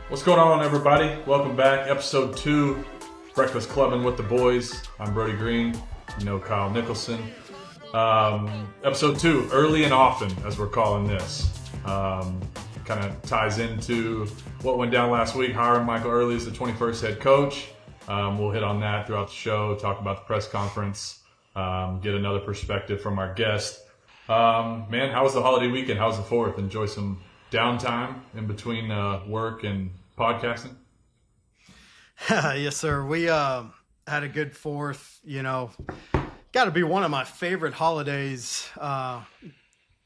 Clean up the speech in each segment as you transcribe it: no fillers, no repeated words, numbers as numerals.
What's going on, everybody? Welcome back. Episode 2, Breakfast Clubbing with the Boys. I'm Brody Green. You know Kyle Nicholson. Episode 2, Early and Often, as we're calling this. Kind of ties into what went down last week, hiring Michael Earley as the 21st head coach. We'll hit on that throughout the show, talk about the press conference, get another perspective from our guest. Man, how was the holiday weekend? How was the 4th? Enjoy some downtime in between work and podcasting? Yes, sir. We had a good 4th. Got to be one of my favorite holidays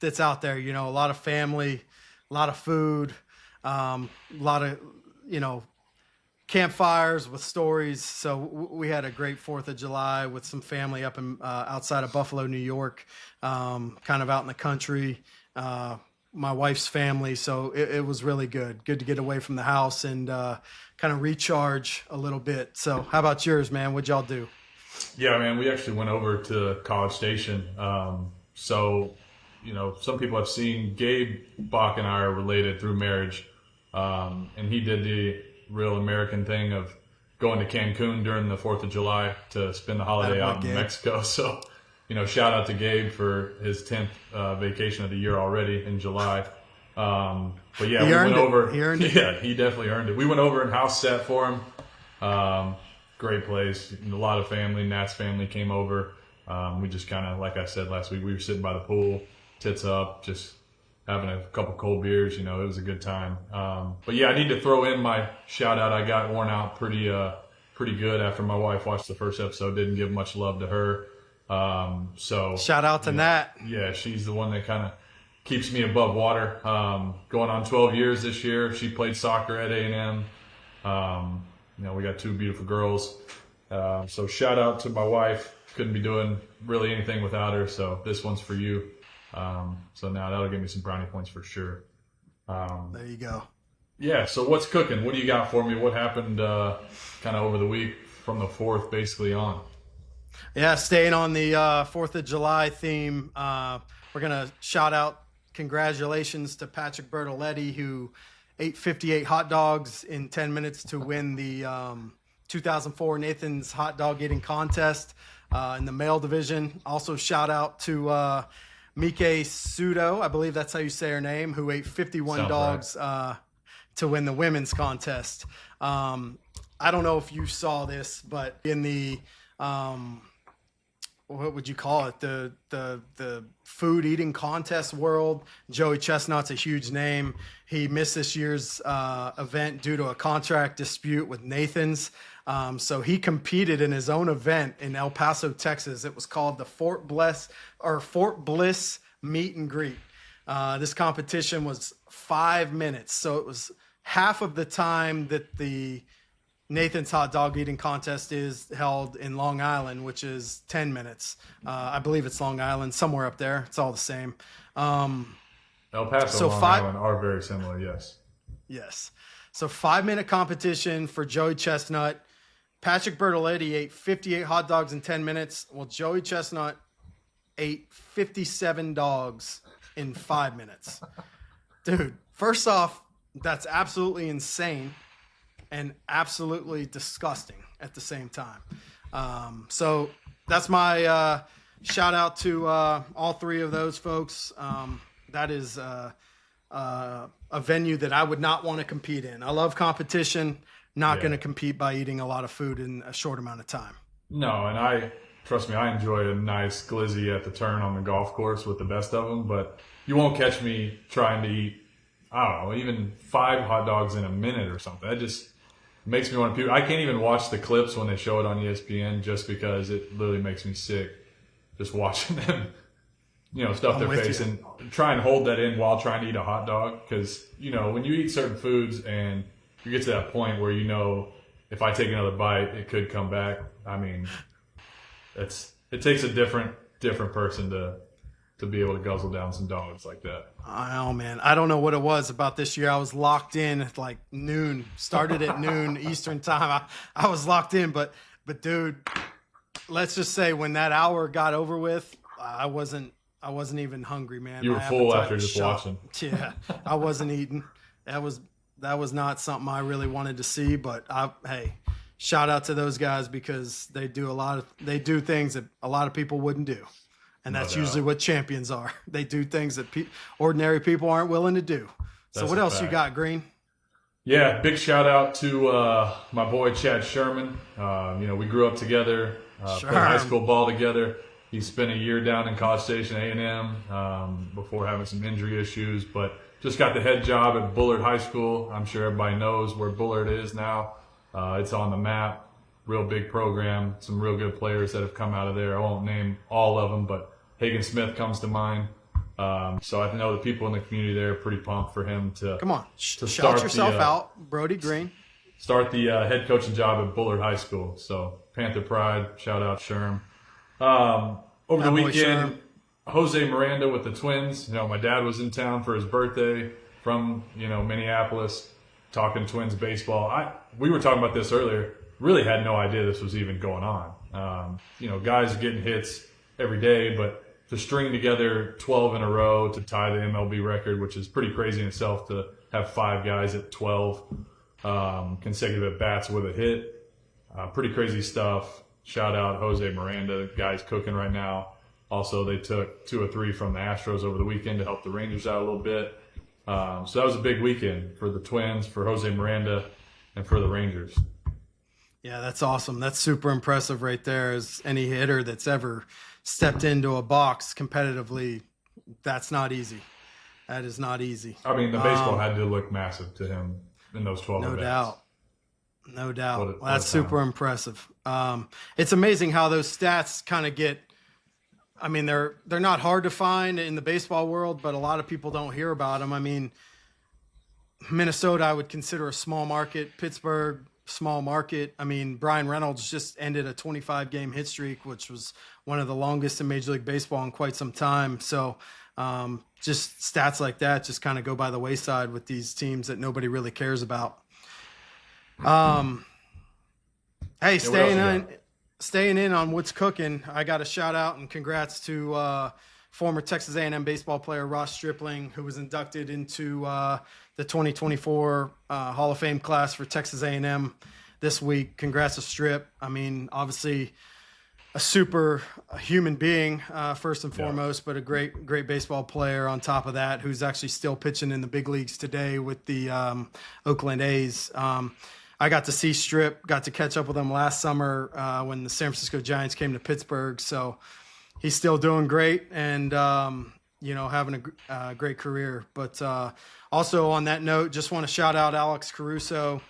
that's out there. A lot of family, a lot of food, a lot of campfires with stories. So we had a great 4th of July with some family up in outside of Buffalo, New York, kind of out in the country. My wife's family, so it was really good to get away from the house and kind of recharge a little bit. So how about yours, man? What'd y'all do? Yeah, man, we actually went over to College Station. Some people have seen Gabe Bach and I are related through marriage, and he did the real American thing of going to Cancun during the 4th of July to spend the holiday out in Mexico. So shout out to Gabe for his 10th vacation of the year already in July. But yeah, we went over. He earned it. Yeah, he definitely earned it. We went over and house sat for him. Great place. A lot of family. Nat's family came over. We just kind of, like I said last week, we were sitting by the pool, tits up, just having a couple cold beers. It was a good time. But yeah, I need to throw in my shout out. I got worn out pretty good after my wife watched the first episode. Didn't give much love to her. So shout out to Nat. Yeah, she's the one that kind of keeps me above water. Going on 12 years this year. She played soccer at A&M. We got 2 beautiful girls. So shout out to my wife. Couldn't be doing really anything without her. So this one's for you. So now that'll give me some brownie points for sure. There you go. Yeah. So what's cooking? What do you got for me? What happened kind of over the week from the 4th basically on? Yeah, staying on the 4th of July theme, we're going to shout out congratulations to Patrick Bertoletti, who ate 58 hot dogs in 10 minutes to win the 2004 Nathan's Hot Dog Eating Contest in the male division. Also, shout out to Mike Sudo, I believe that's how you say her name, who ate 51 Sounds dogs right. To win the women's contest. I don't know if you saw this, but in the what would you call it? The food eating contest world. Joey Chestnut's a huge name. He missed this year's event due to a contract dispute with Nathan's. So he competed in his own event in El Paso, Texas. It was called the Fort Bliss Meet and Greet. This competition was 5 minutes. So it was half of the time that the Nathan's Hot Dog Eating Contest is held in Long Island, which is 10 minutes. I believe it's Long Island, somewhere up there. It's all the same. El Paso and Long Island are very similar, yes. Yes. So 5-minute competition for Joey Chestnut. Patrick Bertoletti ate 58 hot dogs in 10 minutes. Well, Joey Chestnut ate 57 dogs in 5 minutes. Dude, first off, that's absolutely insane. And absolutely disgusting at the same time. So that's my shout out to all 3 of those folks. That is a venue that I would not want to compete in. I love competition, not going to compete by eating a lot of food in a short amount of time. No, and trust me, I enjoy a nice glizzy at the turn on the golf course with the best of them, but you won't catch me trying to eat, I don't know, even 5 hot dogs in a minute or something. That just makes me want to puke. I can't even watch the clips when they show it on ESPN just because it literally makes me sick just watching them, stuff their face and try and hold that in while trying to eat a hot dog. Because, when you eat certain foods and you get to that point where if I take another bite, it could come back. I mean, it takes a different person to be able to guzzle down some dogs like that. Oh, man. I don't know what it was about this year. I was locked in at like noon. Started at noon Eastern time. I was locked in. But dude, let's just say when that hour got over with, I wasn't even hungry, man. You were full after just watching. Yeah, I wasn't eating. That was that was not something I really wanted to see. But hey, shout out to those guys because they do things that a lot of people wouldn't do, and that's usually what champions are. They do things that ordinary people aren't willing to do. So what else you got, Green? Yeah, big shout out to my boy Chad Sherman. We grew up together, played high school ball together. He spent a year down in College Station A&M before having some injury issues, but just got the head job at Bullard High School. I'm sure everybody knows where Bullard is now. It's on the map. Real big program. Some real good players that have come out of there. I won't name all of them, but Hagen Smith comes to mind. So I know the people in the community there are pretty pumped for him to come on, shout yourself out, Brody Green. Start the head coaching job at Bullard High School. So Panther Pride, shout out Sherm. Over the weekend, Jose Miranda with the Twins. My dad was in town for his birthday from Minneapolis, talking Twins baseball. We were talking about this earlier. Really had no idea this was even going on. Guys getting hits every day, but to string together 12 in a row to tie the MLB record, which is pretty crazy in itself to have 5 guys at 12 consecutive at-bats with a hit. Pretty crazy stuff. Shout out Jose Miranda. The guy's cooking right now. Also, they took 2 or 3 from the Astros over the weekend to help the Rangers out a little bit. So that was a big weekend for the Twins, for Jose Miranda, and for the Rangers. Yeah, that's awesome. That's super impressive right there. As any hitter that's ever stepped into a box competitively, that's not easy. That is not easy. I mean, the baseball had to look massive to him in those 12 events. No doubt. That's super impressive. It's amazing how those stats kind of get. I mean, they're not hard to find in the baseball world, but a lot of people don't hear about them. I mean, Minnesota I would consider a small market. Pittsburgh, small market. I mean, Brian Reynolds just ended a 25-game hit streak, which was one of the longest in Major League Baseball in quite some time. So just stats like that just kind of go by the wayside with these teams that nobody really cares about. Hey, staying in on what's cooking, I got a shout out and congrats to former Texas A&M baseball player Ross Stripling, who was inducted into the 2024 Hall of Fame class for Texas A&M this week. Congrats to Strip. I mean, obviously a human being first and foremost, but a great baseball player on top of that, who's actually still pitching in the big leagues today with the Oakland A's. I got to see Strip, got to catch up with him last summer when the San Francisco Giants came to Pittsburgh. So he's still doing great and, having a great career. But also on that note, just want to shout out Alex Caruso.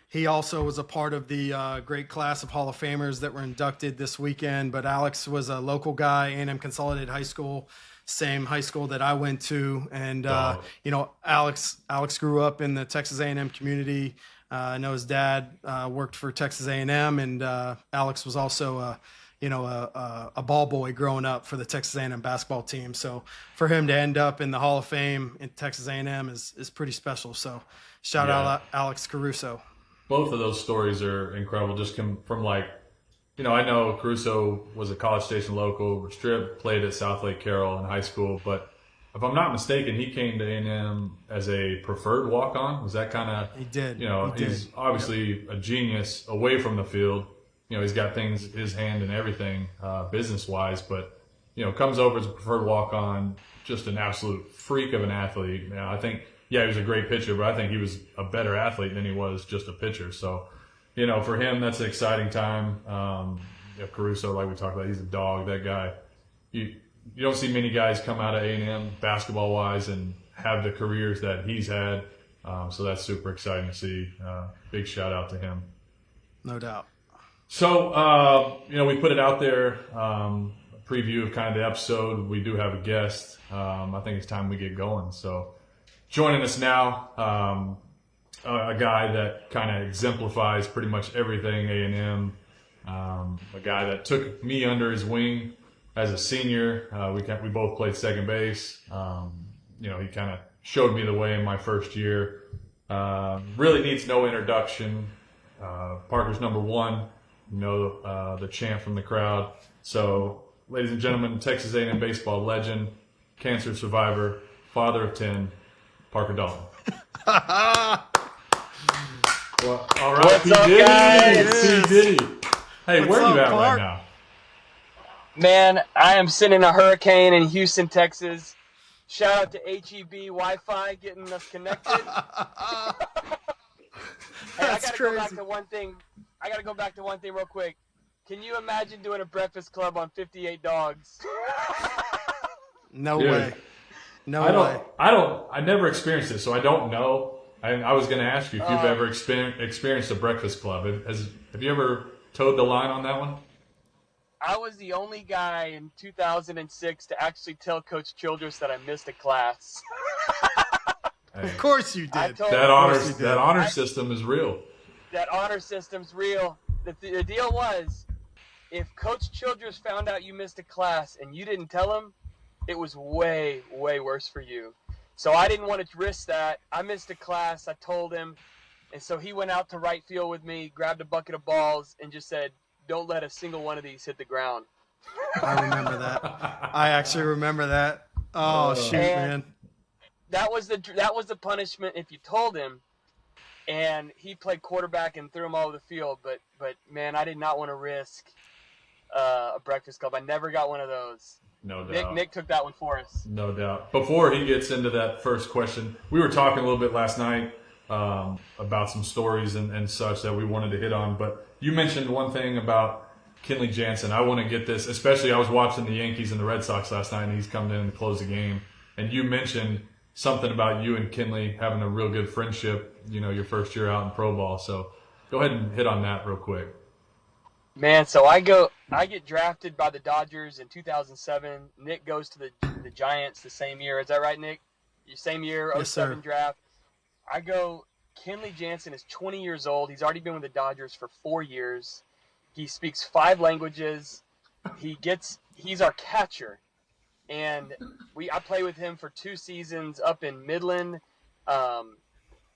He also was a part of the great class of Hall of Famers that were inducted this weekend. But Alex was a local guy, A&M Consolidated High School, same high school that I went to. And, Alex grew up in the Texas A&M community. I know his dad worked for Texas A&M, and Alex was also a ball boy growing up for the Texas A&M basketball team. So for him to end up in the Hall of Fame in Texas A&M is pretty special. So shout out Alex Caruso. Both of those stories are incredible. Just come from I know Caruso was a College Station local. Strip played at South Lake Carroll in high school, but if I'm not mistaken, he came to A&M as a preferred walk-on. Was that kind of? He did. He's obviously a genius away from the field. He's got things his hand and everything business-wise, but comes over as a preferred walk-on. Just an absolute freak of an athlete. I think. Yeah, he was a great pitcher, but I think he was a better athlete than he was just a pitcher. So, for him, that's an exciting time. Caruso, like we talked about, he's a dog. That guy, you don't see many guys come out of A&M basketball-wise and have the careers that he's had. So that's super exciting to see. Big shout-out to him. No doubt. So, we put it out there, a preview of kind of the episode. We do have a guest. I think it's time we get going. So, joining us now, a guy that kind of exemplifies pretty much everything A&M, a guy that took me under his wing as a senior. We both played second base. He kind of showed me the way in my first year. Really needs no introduction. Parker's number one, the chant from the crowd. So, ladies and gentlemen, Texas A&M baseball legend, cancer survivor, father of 10, Parker Dalton. Well, all right, What's P. up, Diddy. guys? P. Diddy. Hey, What's where are you up, at Park? right now? Man, I am sitting in a hurricane in Houston, Texas. Shout out to HEB Wi-Fi getting us connected. Hey, I That's gotta go back crazy. to one thing. I gotta go back to one thing real quick. Can you imagine doing a breakfast club on 58 dogs? No Dude, way. No way. I never experienced it, so I don't know. I was going to ask you if you've Oh. ever experienced a breakfast club. Have you ever towed the line on that one? I was the only guy in 2006 to actually tell Coach Childress that I missed a class. Hey, Of course you I did. told that course you did. honor system is real. that honor system's real. The deal was, if Coach Childress found out you missed a class and you didn't tell him, it was way, way worse for you. So I didn't want to risk that. I missed a class. I told him. And so he went out to right field with me, grabbed a bucket of balls, and just said, don't let a single one of these hit the ground. I remember that. I actually remember that. Oh, shoot, And man. that was the punishment if you told him. And he played quarterback and threw him all over the field. But man, I did not want to risk a breakfast club. I never got one of those. No doubt. Nick took that one for us. No doubt. Before he gets into that first question, we were talking a little bit last night about some stories and such that we wanted to hit on. But you mentioned one thing about Kenley Jansen. I want to get this, especially I was watching the Yankees and the Red Sox last night, and he's coming in and close the game. And you mentioned something about you and Kenley having a real good friendship, your first year out in pro ball. So go ahead and hit on that real quick. Man, so I get drafted by the Dodgers in 2007. Nick goes to the Giants the same year. Is that right, Nick? Your same year, Yes, 07 sir. draft. I go, Kenley Jansen is 20 years old. He's already been with the Dodgers for 4 years. He speaks 5 languages. He's our catcher. And I play with him for 2 seasons up in Midland.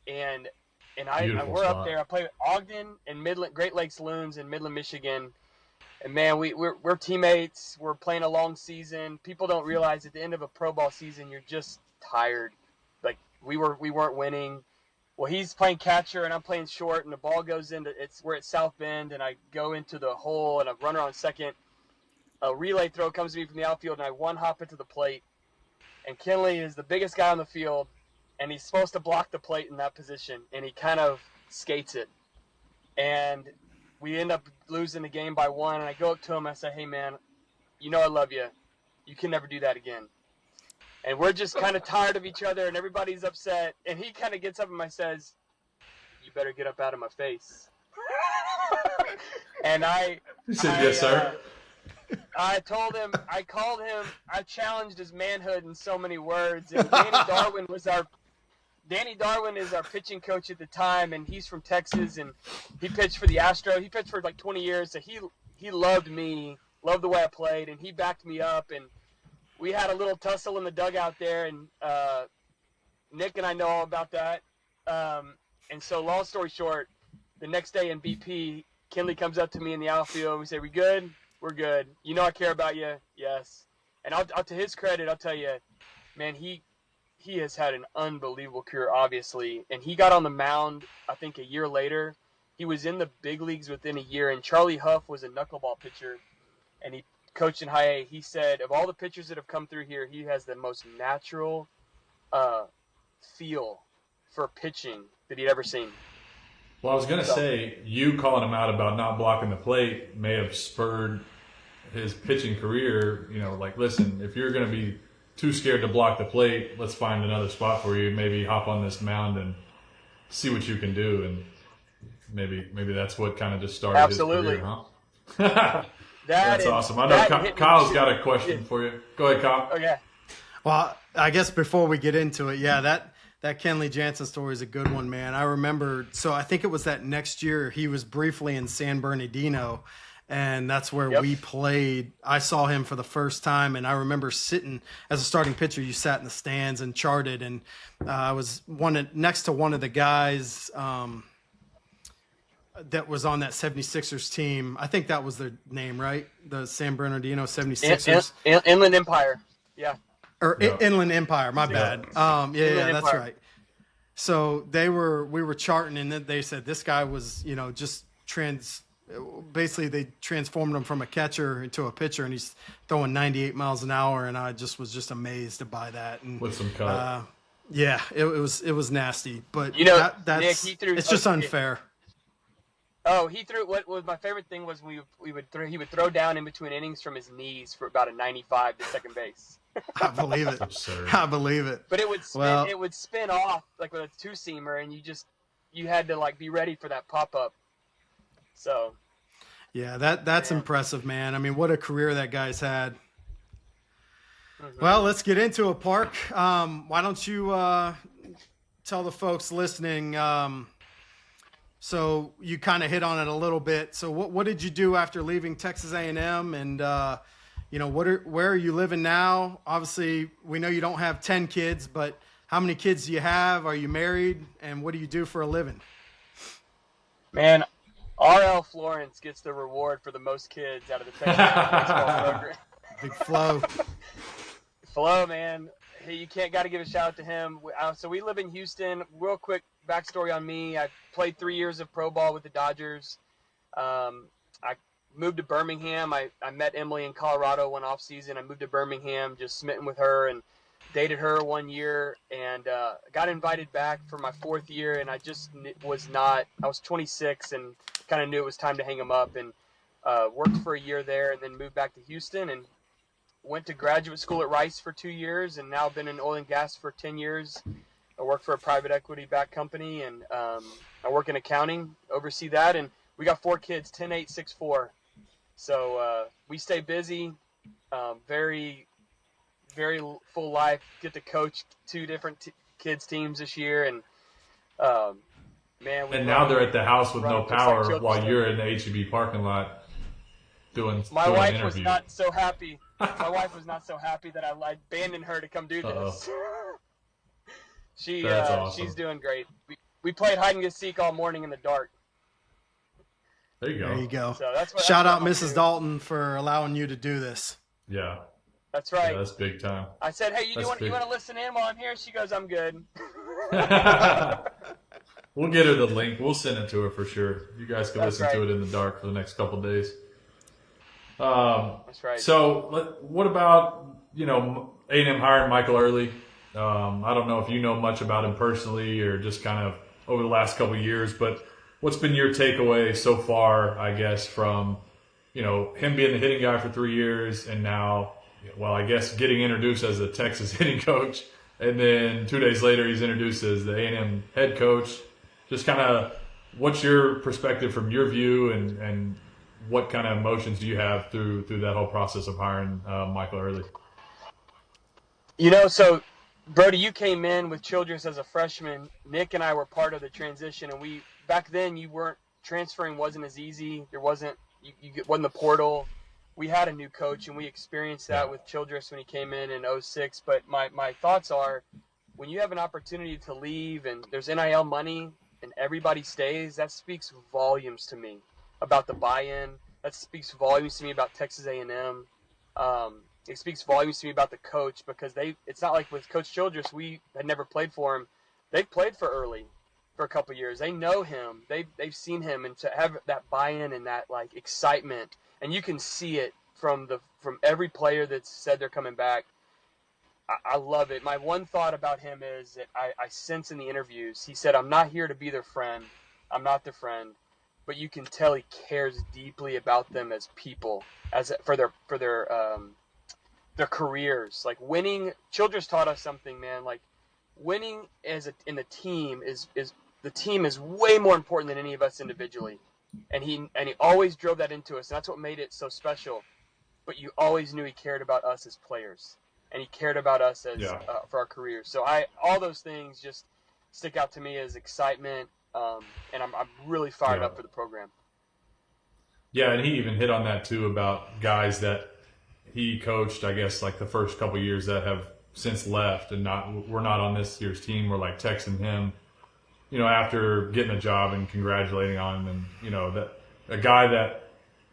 And Beautiful we're spot. up there. I play with Ogden and Midland, Great Lakes Loons in Midland, Michigan. And man, we're teammates. We're playing a long season. People don't realize at the end of a pro ball season, you're just tired. Like we weren't winning. Well, he's playing catcher and I'm playing short, and the ball goes into we're at South Bend, and I go into the hole and I run around second. A relay throw comes to me from the outfield, and I one hop into the plate. And Kenley is the biggest guy on the field, and he's supposed to block the plate in that position, and he kind of skates it. And we end up losing the game by 1, and I go up to him, I say, hey, man, I love you. You can never do that again. And we're just kind of tired of each other, and everybody's upset. And he kind of gets up and says, you better get up out of my face. And He said, yes, sir. I told him, I called him, I challenged his manhood in so many words. And Danny Darwin is our pitching coach at the time, and he's from Texas, and he pitched for the Astros. He pitched for like 20 years, so he loved me, loved the way I played, and he backed me up. And we had a little tussle in the dugout there, and Nick and I know all about that. And so long story short, the next day in BP, Kenley comes up to me in the outfield, and we say, we good? We're good. I care about you. Yes. And I'll to his credit, I'll tell you, man, he has had an unbelievable career, obviously. And he got on the mound, I think, a year later. He was in the big leagues within a year. And Charlie Huff was a knuckleball pitcher, and he coached in high A. He said, of all the pitchers that have come through here, he has the most natural feel for pitching that he'd ever seen. Well, I was going to say, you calling him out about not blocking the plate may have spurred his pitching career. Like, listen, if you're going to be too scared to block the plate, let's find another spot for you. Maybe hop on this mound and see what you can do. And maybe that's what kind of just started Absolutely. his career, huh? That's awesome. I know Kyle's got a question for you. Go ahead, Kyle. Okay. Well, I guess before we get into it, yeah, that Kenley Jansen story is a good one, man. I remember, so I think it was that next year he was briefly in San Bernardino, and that's where we played. I saw him for the first time, and I remember sitting as a starting pitcher. You sat in the stands and charted, and I was next to one of the guys that was on that 76ers team. I think that was their name, right? The San Bernardino 76ers. Inland Empire. Yeah. Or Inland Empire, my bad. Yeah, that's right. So we were charting, and then they said this guy was, just basically they transformed him from a catcher into a pitcher, and he's throwing 98 miles an hour. And I was just amazed by that. And with some cut. Yeah, it was nasty, but Nick, he threw, it's just unfair. Oh, he threw. What was my favorite thing was he would throw down in between innings from his knees for about a 95 to second base. I believe it. I believe it. But it would spin off like with a two-seamer, and you had to like be ready for that pop-up. So. Yeah, that's impressive, man. I mean, what a career that guy's had. Mm-hmm. Well, let's get into it, Park. Why don't you tell the folks listening? So you kind of hit on it a little bit. So what did you do after leaving Texas A&M, and where are you living now? Obviously, we know you don't have 10 kids, but how many kids do you have? Are you married, and what do you do for a living? Man, RL Florence gets the reward for the most kids out of the Texas baseball program. Big Flo. Flo, man. Hey, got to give a shout out to him. So we live in Houston. Real quick backstory on me. I played 3 years of pro ball with the Dodgers. I moved to Birmingham. I met Emily in Colorado one off season. I moved to Birmingham, just smitten with her, and dated her 1 year, and got invited back for my 4th year, and I just I was 26 and kind of knew it was time to hang them up, and worked for a year there, and then moved back to Houston, and went to graduate school at Rice for 2 years, and now been in oil and gas for 10 years. I work for a private equity-backed company, and I work in accounting, oversee that, and we got 4 kids, 10, 8, 6, 4. So we stay busy, very, very full life. Get to coach 2 different kids' teams this year, and man. And now they're at the house with no power while you're in the HEB parking lot doing. My wife was not so happy. My wife was not so happy that I abandoned her to come do this. Awesome. She's doing great. We played hide and seek all morning in the dark. There you go. So Shout out Mrs. Dalton for allowing you to do this. Yeah. That's right. Yeah, that's big time. I said, hey, you want to listen in while I'm here? She goes, I'm good. We'll get her the link. We'll send it to her for sure. You guys can listen to it in the dark for the next couple of days. That's right. So what about, A&M hiring Michael Earley? I don't know if you know much about him personally or just kind of over the last couple of years, but what's been your takeaway so far, I guess, from, him being the hitting guy for 3 years and now, I guess getting introduced as a Texas hitting coach, and then 2 days later he's introduced as the A&M head coach. Just kind of what's your perspective from your view, and what kind of emotions do you have through that whole process of hiring Michael Earley? So Brody, you came in with Childress as a freshman. Nick and I were part of the transition, and back then transferring wasn't as easy. There wasn't the portal. We had a new coach, and we experienced that with Childress when he came in 06. But my thoughts are, when you have an opportunity to leave and there's NIL money and everybody stays, that speaks volumes to me about the buy-in. That speaks volumes to me about Texas A&M. It speaks volumes to me about the coach, because it's not like with Coach Childress, we had never played for him. They've played for Earley for a couple of years. They know him. They've seen him, and to have that buy-in and that excitement, and you can see it from every player that's said they're coming back. I love it. My one thought about him is that I sense in the interviews, he said, I'm not here to be their friend. I'm not their friend. But you can tell he cares deeply about them as people, for their careers. Like winning, Childress taught us something, man. Like winning in the team is the team is way more important than any of us individually. And he always drove that into us, and that's what made it so special. But you always knew he cared about us as players, and he cared about us as for our careers. So all those things just stick out to me as excitement, and I'm really fired up for the program. Yeah, and he even hit on that too about guys that he coached, I guess, the first couple of years that have since left and we're not on this year's team. We're texting him, after getting a job and congratulating on him, and that a guy that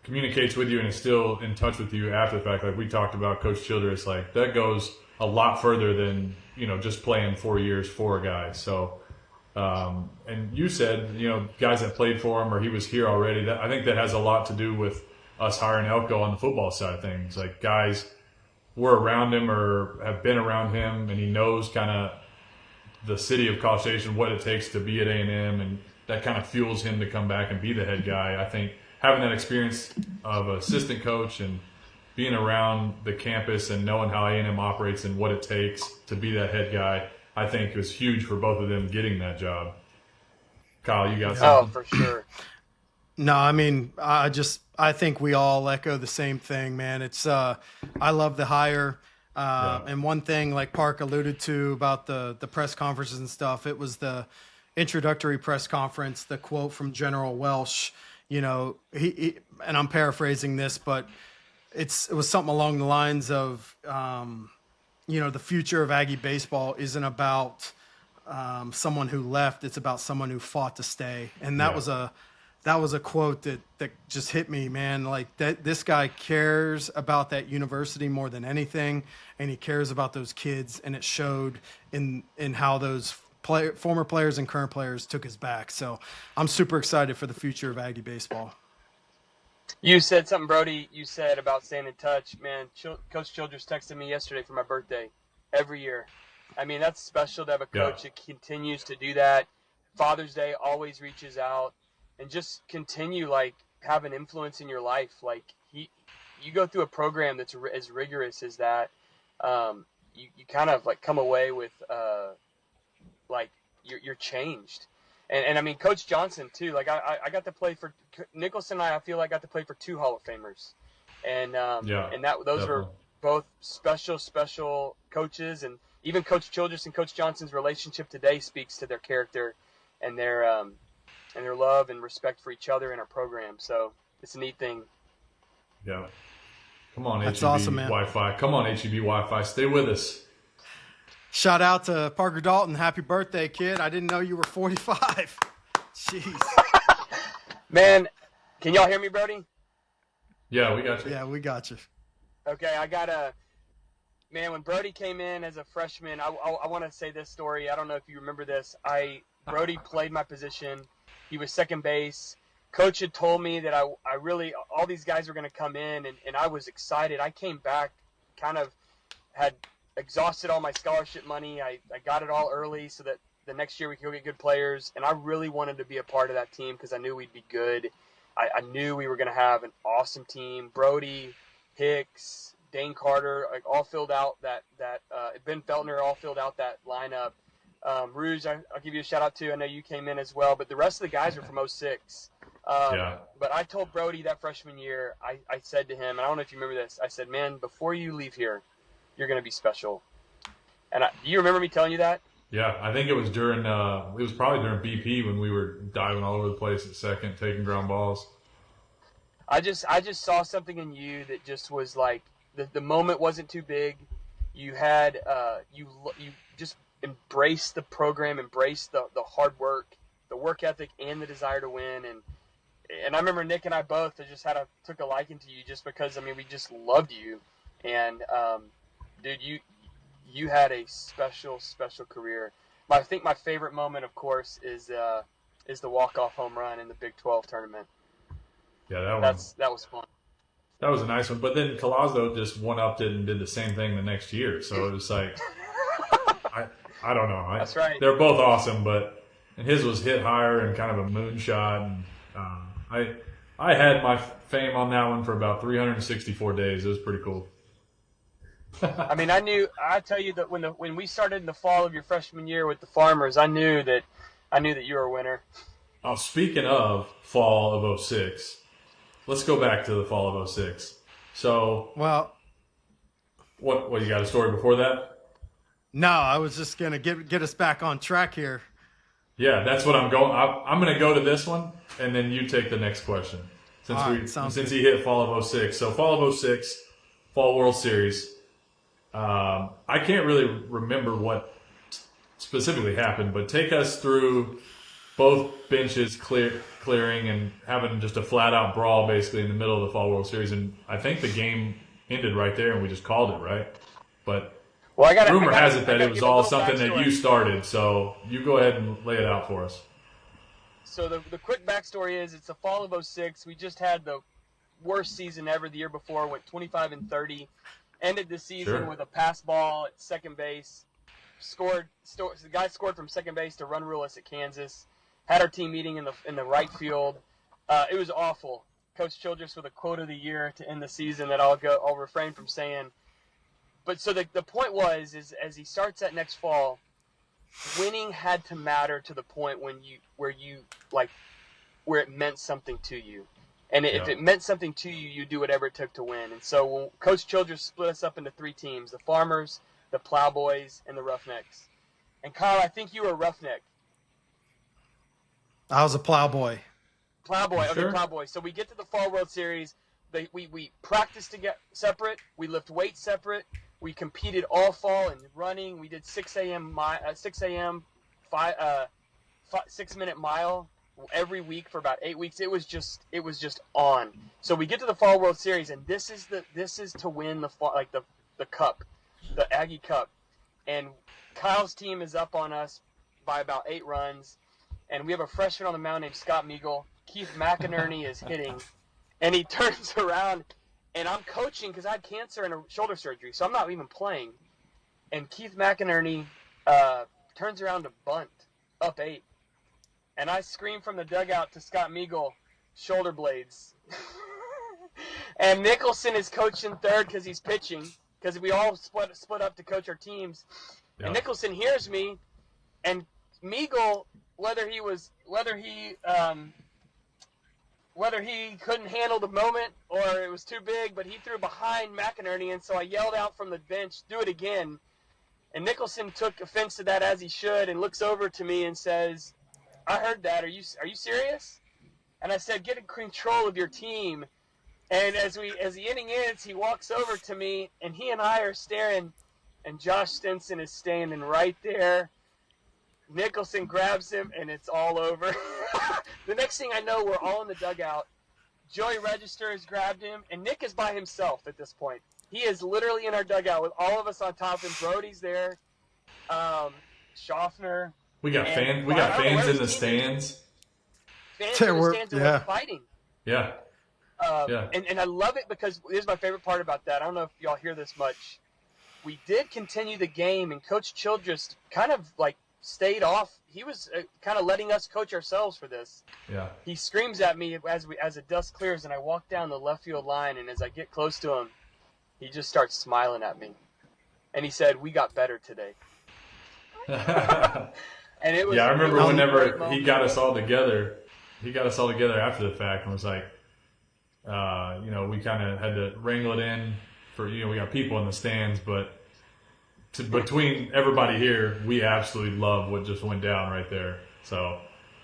communicates with you and is still in touch with you after the fact, like we talked about Coach Childress, that goes a lot further than just playing 4 years for a guy. So And you said, guys that played for him or he was here already. I think that has a lot to do with us hiring Elko on the football side of things. Like, guys were around him or have been around him, and he knows kind of the city of College Station, what it takes to be at A&M, and that kind of fuels him to come back and be the head guy. I think having that experience of assistant coach and being around the campus and knowing how A&M operates and what it takes to be that head guy, I think was huge for both of them getting that job. Kyle, you got something? Oh, for sure. No, I mean, I think we all echo the same thing, man. It's I love the hire. And one thing, like Park alluded to about the press conferences and stuff, it was the introductory press conference, the quote from General Welsh, he and I'm paraphrasing this, but it was something along the lines of, the future of Aggie baseball isn't about someone who left. It's about someone who fought to stay. And that was a quote that just hit me, man. Like, this guy cares about that university more than anything, and he cares about those kids, and it showed in how those former players and current players took his back. So I'm super excited for the future of Aggie baseball. You said something, Brody. You said about staying in touch, man. Coach Childress texted me yesterday for my birthday. Every year, I mean, that's special to have a coach that continues to do that. Father's Day always reaches out. And just continue, like, have an influence in your life. Like, you go through a program that's as rigorous as that. You kind of, like, come away with, like, you're changed. And I mean, Coach Johnson, too. Like, I got to play for – Nicholson and I feel like I got to play for 2 Hall of Famers. And those were both special coaches. And even Coach Childress and Coach Johnson's relationship today speaks to their character and their love and respect for each other in our program. So it's a neat thing. Yeah. Come on, That's HEB awesome, man. Wi-Fi. Come on, HEB Wi-Fi. Stay with us. Shout out to Parker Dalton. Happy birthday, kid. I didn't know you were 45. Jeez. Man, can y'all hear me, Brody? Yeah, we got you. Yeah, we got you. Okay, man, when Brody came in as a freshman, I want to say this story. I don't know if you remember this. Brody played my position. He was second base. Coach had told me that I really, all these guys were going to come in, and I was excited. I came back, kind of had exhausted all my scholarship money. I got it all early so that the next year we could go get good players, and I really wanted to be a part of that team because I knew we'd be good. I knew we were going to have an awesome team. Brody, Hicks, Dane Carter, like, all filled out that Ben Feltner all filled out that lineup. Rouge, I'll give you a shout out too. I know you came in as well, but the rest of the guys are from 06. But I told Brody that freshman year, I said to him, and I don't know if you remember this, I said, man, before you leave here, you're going to be special. And do you remember me telling you that? Yeah, I think it was probably during BP when we were diving all over the place at second, taking ground balls. I just saw something in you that just was like, the moment wasn't too big. You had, you just embrace the program, embrace the hard work, the work ethic, and the desire to win. And I remember Nick and I both just took a liking to you just because, I mean, we just loved you. And dude, you had a special career. I think my favorite moment, of course, is the walk-off home run in the Big 12 tournament. Yeah, that was fun. That was a nice one. But then Collazo just one-upped it and did the same thing the next year. So it was like, I don't know. That's right. They're both awesome, but his was hit higher and kind of a moonshot. And I had my fame on that one for about 364 days. It was pretty cool. I mean, I tell you that when we started in the fall of your freshman year with the Farmers, I knew that you were a winner. Oh, speaking of fall of 06, let's go back to the fall of 06. So, well, what you got a story before that? No, I was just gonna get us back on track here. Yeah, that's what I'm going. I'm going to go to this one, and then you take the next question. Since he hit fall of 06. So fall of 06, Fall World Series. I can't really remember what specifically happened, but take us through both benches clearing and having just a flat-out brawl basically in the middle of the Fall World Series. And I think the game ended right there, and we just called it, right? But Well, rumor has it that it was all something that you started. So you go ahead and lay it out for us. So the quick backstory is it's the fall of 06. We just had the worst season ever the year before, went 25-30. Ended the season with a pass ball at second base. The guy scored from second base to run ruleless at Kansas. Had our team meeting in the right field. It was awful. Coach Childress with a quote of the year to end the season that I'll refrain from saying. But so the point is as he starts that next fall, winning had to matter to the point where it meant something to you. And if it meant something to you, you do whatever it took to win. And so when Coach Childress split us up into 3 teams, the Farmers, the Plowboys, and the Roughnecks. And Kyle, I think you were a Roughneck. I was a Plowboy. Plowboy, okay, Plowboy. So we get to the Fall World Series. We practiced to get separate. We lift weights separate. We competed all fall in running. We did 6 a.m. 6-minute mile every week for about 8 weeks. It was just on. So we get to the Fall World Series, and this is to win the cup, the Aggie Cup. And Kyle's team is up on us by about 8 runs, and we have a freshman on the mound named Scott Meagle. Keith McInerney is hitting, and he turns around, and I'm coaching because I had cancer and a shoulder surgery, so I'm not even playing. And Keith McInerney turns around to bunt up 8. And I scream from the dugout to Scott Meagle, shoulder blades. And Nicholson is coaching third because he's pitching, because we all split up to coach our teams. Yeah. And Nicholson hears me, and Meagle, whether he couldn't handle the moment or it was too big, but he threw behind McInerney, and so I yelled out from the bench, "Do it again!" And Nicholson took offense to that, as he should, and looks over to me and says, "I heard that. Are you serious?" And I said, "Get in control of your team." And as the inning ends, he walks over to me, and he and I are staring, and Josh Stinson is standing right there. Nicholson grabs him, and it's all over. The next thing I know, we're all in the dugout. Joey Register has grabbed him, and Nick is by himself at this point. He is literally in our dugout with all of us on top of him. Brody's there. Schaffner. We got fans in the stands. Fans in the stands were fighting. Yeah. And I love it because here's my favorite part about that. I don't know if y'all hear this much. We did continue the game, and Coach Childress kind of stayed off. He was kind of letting us coach ourselves for this. Yeah. He screams at me as the dust clears, and I walk down the left field line, and as I get close to him, he just starts smiling at me. And he said, "We got better today." And it was. Yeah, I remember whenever he got us all together. He got us all together after the fact and was like, we kind of had to wrangle it in for, we got people in the stands, but between everybody here, we absolutely love what just went down right there. So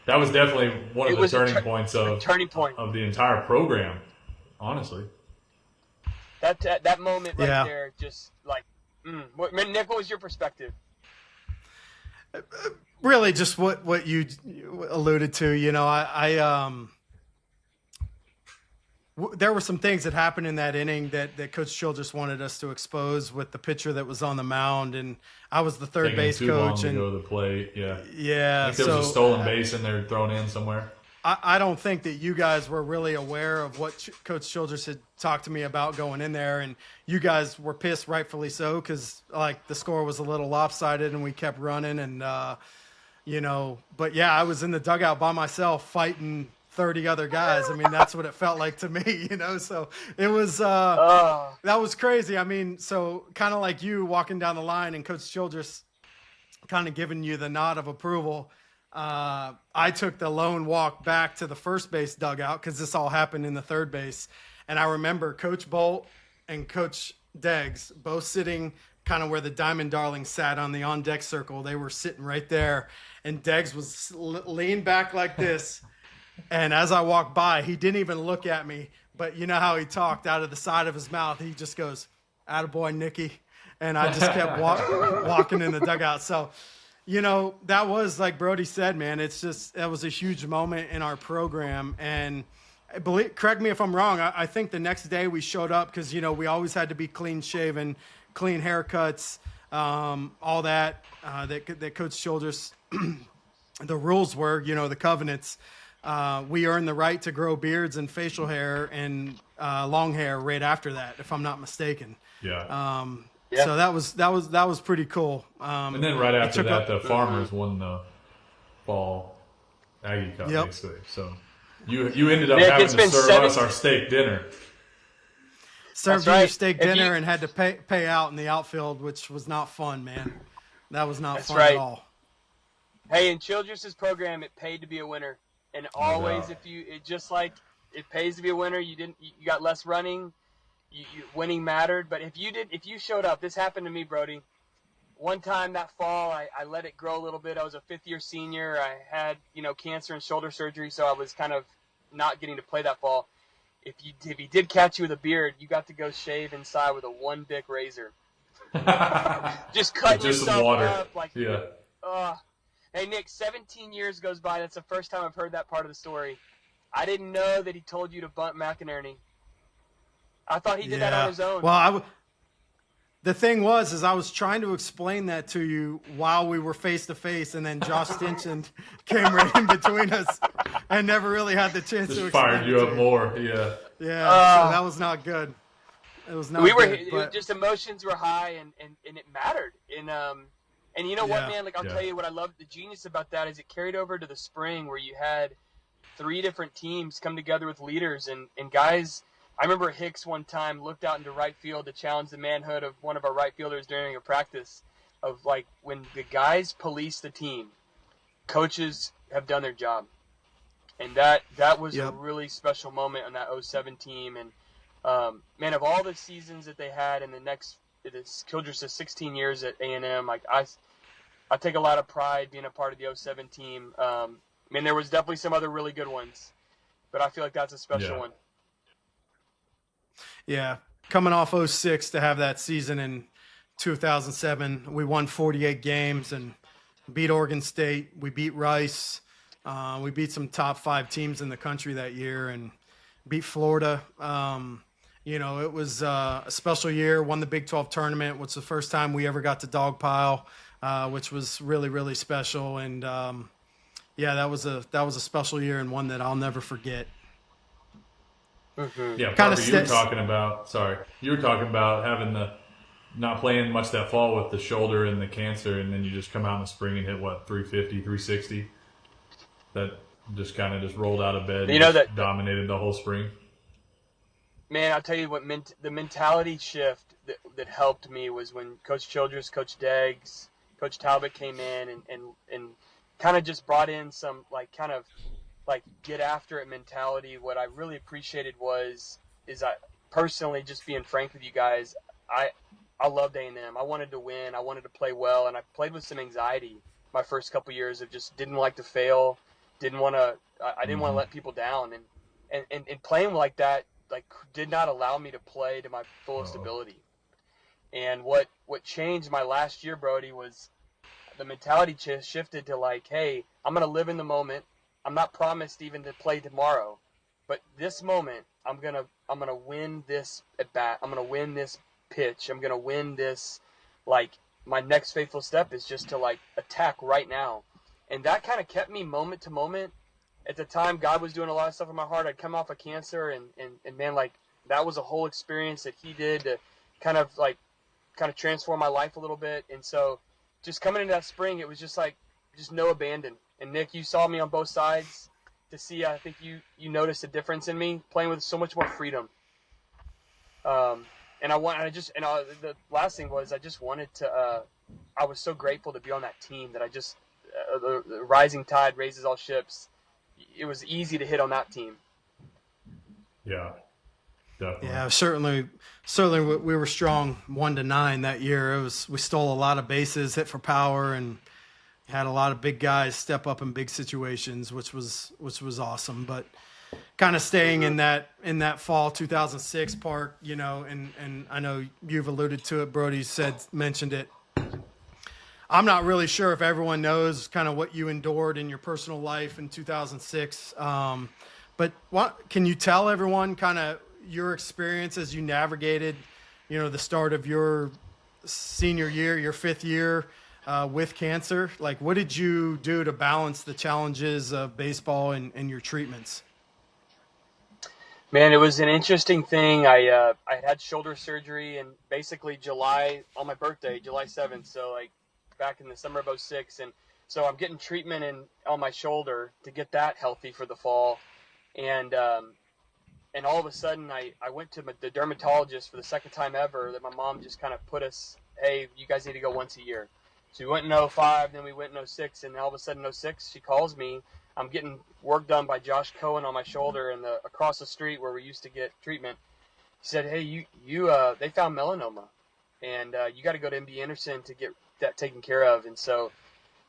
that was definitely one of the turning points of the entire program, honestly. That moment right there, just Nick, what was your perspective? Really, just what you alluded to. There were some things that happened in that inning that Coach Childress wanted us to expose with the pitcher that was on the mound, and I was the third base coach. And go to the plate, yeah. Yeah. Like there was a stolen base in there thrown in somewhere. I don't think that you guys were really aware of what Coach Childress had talked to me about going in there, and you guys were pissed, rightfully so, because the score was a little lopsided and we kept running, and but yeah, I was in the dugout by myself fighting 30 other guys. I mean, that's what it felt like to me, so it was that was crazy. I mean, so kind of like you walking down the line and Coach Childress kind of giving you the nod of approval. I took the lone walk back to the first base dugout because this all happened in the third base. And I remember Coach Bolt and Coach Deggs both sitting kind of where the Diamond Darlings sat on the on-deck circle. They were sitting right there. And Deggs was leaned back like this. And as I walked by, he didn't even look at me. But you know how he talked out of the side of his mouth. He just goes, "Attaboy, Nicky." And I just kept walking in the dugout. So that was, like Brody said, man, that was a huge moment in our program. And correct me if I'm wrong, I think the next day we showed up because, we always had to be clean shaven, clean haircuts, all that Coach Childress, the rules were, the covenants. We earned the right to grow beards and facial hair and long hair right after that, if I'm not mistaken. Yeah. So that was pretty cool. And then right after that, the Farmers won the fall Aggie Cup, basically. So you ended up having to serve us our steak dinner. Served you your steak dinner and had to pay out in the outfield, which was not fun, man. That was not fun at all. Hey, in Childress's program, it paid to be a winner, and always it pays to be a winner. You got less running. Winning mattered, but if you showed up, this happened to me, Brody. One time that fall, I let it grow a little bit. I was a fifth-year senior. I had, cancer and shoulder surgery, so I was kind of not getting to play that fall. If he did catch you with a beard, you got to go shave inside with a one Bic razor. Just cut yourself up like Hey Nick, 17 years goes by. That's the first time I've heard that part of the story. I didn't know that he told you to bunt McInerney. I thought he did that on his own. Well, the thing was I was trying to explain that to you while we were face to face, and then Josh Stinson came right in between us. I never really had the chance to explain. Fired you up more, yeah. Yeah, so that was not good. It was not. Just emotions were high, and it mattered. And you know what, man? Like I'll tell you what I loved. The genius about that is it carried over to the spring where you had 3 different teams come together with leaders and guys. I remember Hicks one time looked out into right field to challenge the manhood of one of our right fielders during a practice of like when the guys police the team, coaches have done their job. And that was a really special moment on that 07 team. And, man, of all the seasons that they had in it's Childress' 16 years at A&M, like I take a lot of pride being a part of the 07 team. Man, there was definitely some other really good ones, but I feel like that's a special one. Yeah, coming off 06 to have that season in 2007, we won 48 games and beat Oregon State. We beat Rice. We beat some top 5 teams in the country that year and beat Florida. It was a special year. Won the Big 12 tournament, which was the first time we ever got to dogpile, which was really, really special. And that was a special year and one that I'll never forget. Mm-hmm. Yeah, Parker, you were talking about having not playing much that fall with the shoulder and the cancer, and then you just come out in the spring and hit 350, 360. That just kind of rolled out of bed and that dominated the whole spring. Man, I'll tell you what, the mentality shift that helped me was when Coach Childress, Coach Deggs, Coach Talbot came in and kind of just brought in some get after it mentality. What I really appreciated is I personally, just being frank with you guys, I loved A&M. I wanted to win. I wanted to play well, and I played with some anxiety my first couple years of just didn't like to fail, I didn't want to let people down, and playing like that did not allow me to play to my fullest ability. And what changed my last year, Brody, was the mentality shifted to hey, I'm going to live in the moment. I'm not promised even to play tomorrow, but this moment, I'm gonna win this at bat. I'm gonna win this pitch. I'm gonna win this. My next faithful step is just to attack right now, and that kind of kept me moment to moment. At the time, God was doing a lot of stuff in my heart. I'd come off of cancer, and man, that was a whole experience that He did to kind of transform my life a little bit. And so, just coming into that spring, it was just no abandon. And Nick, you saw me on both sides to see. I think you noticed a difference in me playing with so much more freedom. The last thing was I just wanted to. I was so grateful to be on that team that I just the rising tide raises all ships. It was easy to hit on that team. Yeah, definitely. Yeah, certainly we were strong 1-9 that year. We stole a lot of bases, hit for power, and had a lot of big guys step up in big situations, which was awesome. But kind of staying in that fall 2006 part, and I know you've alluded to it, Brody mentioned it. I'm not really sure if everyone knows kind of what you endured in your personal life in 2006. But can you tell everyone kind of your experience as you navigated, the start of your senior year, your 5th year with cancer. Like, what did you do to balance the challenges of baseball and your treatments? Man, it was an interesting thing. I had shoulder surgery in basically July on my birthday, July 7th. So like back in the summer of '06, and so I'm getting treatment on my shoulder to get that healthy for the fall, and all of a sudden I went to the dermatologist for the second time ever. That my mom just kind of put us, hey, you guys need to go once a year. So we went in '05, then we went in '06, and all of a sudden '06 she calls me. I'm getting work done by Josh Cohen on my shoulder and across the street where we used to get treatment. He said, hey, they found melanoma, and you got to go to MD Anderson to get that taken care of. And so,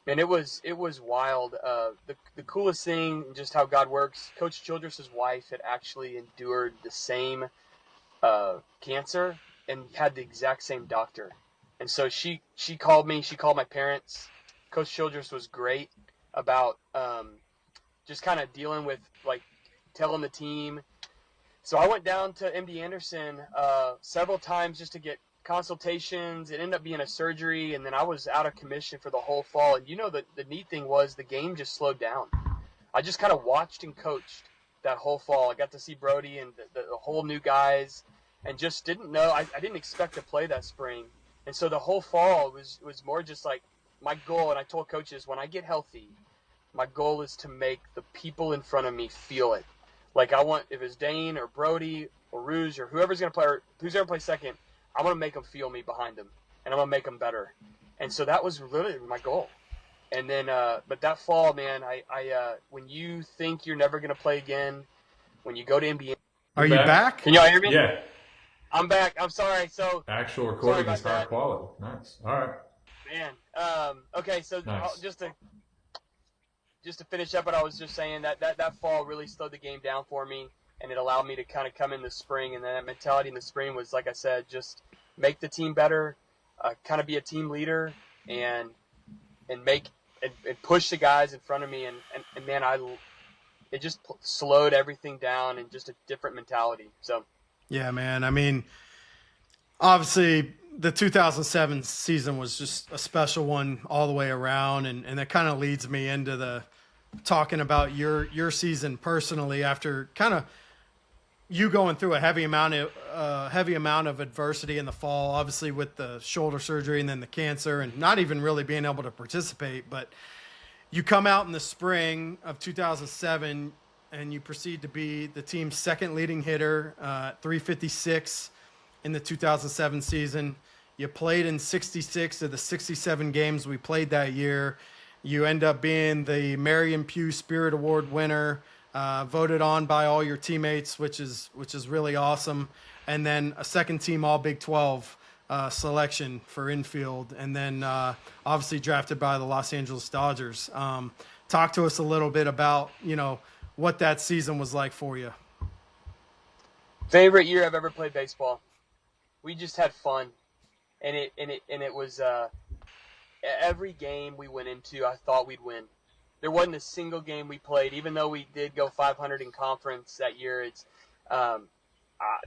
man, it was wild. The coolest thing, just how God works. Coach Childress's wife had actually endured the same cancer and had the exact same doctor. And so she called me. She called my parents. Coach Childress was great about just kind of dealing with, like, telling the team. So I went down to MD Anderson several times just to get consultations. It ended up being a surgery, and then I was out of commission for the whole fall. And the neat thing was the game just slowed down. I just kind of watched and coached that whole fall. I got to see Brody and the whole new guys, and just didn't know. I didn't expect to play that spring. And so the whole fall was more just like my goal. And I told coaches, when I get healthy, my goal is to make the people in front of me feel it. Like, I want, if it's Dane or Brody or Rouge or whoever's going to play, or who's going to play second, I'm going to make them feel me behind them, and I'm going to make them better. And so that was really my goal. And then, but that fall, man, I when you think you're never going to play again, when you go to NBA. Are you back? Can y'all hear me? Yeah. I'm back. I'm sorry. So Actual recording is high that. quality. Nice. All right. Man. Okay. So Nice. just to finish up what I was just saying, that fall really slowed the game down for me, and it allowed me to kind of come in the spring. And then that mentality in the spring was, like I said, just make the team better, kind of be a team leader, and make and push the guys in front of me. And man, it just slowed everything down, and just a different mentality. So Yeah, man. I mean, obviously the 2007 season was just a special one all the way around. And that kind of leads me into the talking about your season personally, after kind of you going through a heavy amount of adversity in the fall, obviously with the shoulder surgery and then the cancer, and not even really being able to participate. But you come out in the spring of 2007 and you proceed to be the team's second leading hitter, 356 in the 2007 season. You played in 66 of the 67 games we played that year. You end up being the Marion Pugh Spirit Award winner, voted on by all your teammates, which is really awesome. And then a second team All Big 12 selection for infield, and then obviously drafted by the Los Angeles Dodgers. Talk to us a little bit about what that season was like for you. Favorite year I've ever played baseball. We just had fun, and it was every game we went into, I thought we'd win. There wasn't a single game we played, even though we did go 500 in conference that year.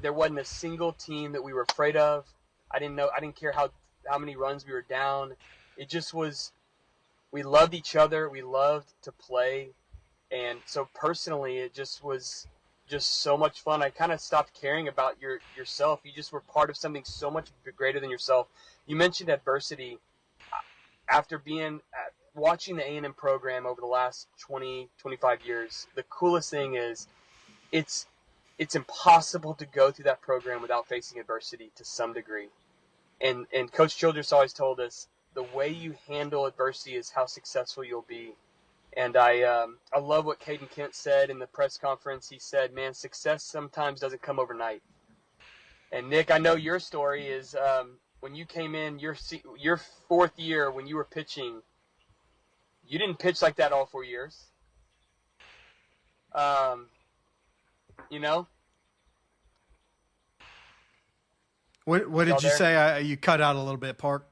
There wasn't a single team that we were afraid of. I didn't care how many runs we were down. It just was, we loved each other. We loved to play. And so personally, it just was just so much fun. I kind of stopped caring about yourself. You just were part of something so much greater than yourself. You mentioned adversity. After watching the A&M program over the last 20, 25 years, the coolest thing is it's impossible to go through that program without facing adversity to some degree. And Coach Childress always told us, the way you handle adversity is how successful you'll be. And I love what Caden Kent said in the press conference. He said, man, success sometimes doesn't come overnight. And Nick, I know your story is when you came in your fourth year, when you were pitching, you didn't pitch like that all 4 years. What did you say? You cut out a little bit, Park.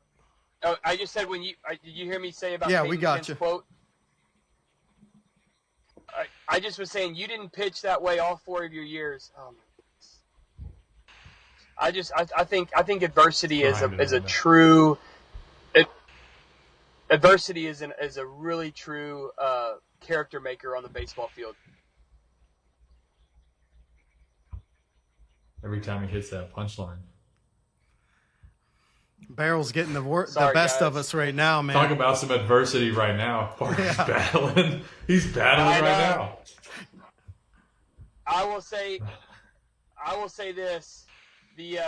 Oh, I just said did you hear me say about yeah, Caden we got Kent's you. quote? I just was saying you didn't pitch that way all 4 of your years. Oh my goodness. I think adversity is Grind it a on there. true adversity is a really true character maker on the baseball field. Every time he hits that punchline. Barrel's getting the Sorry, best of guys. us right now, man. Talk about some adversity right now. Parker's battling. He's battling right now. I will say this: the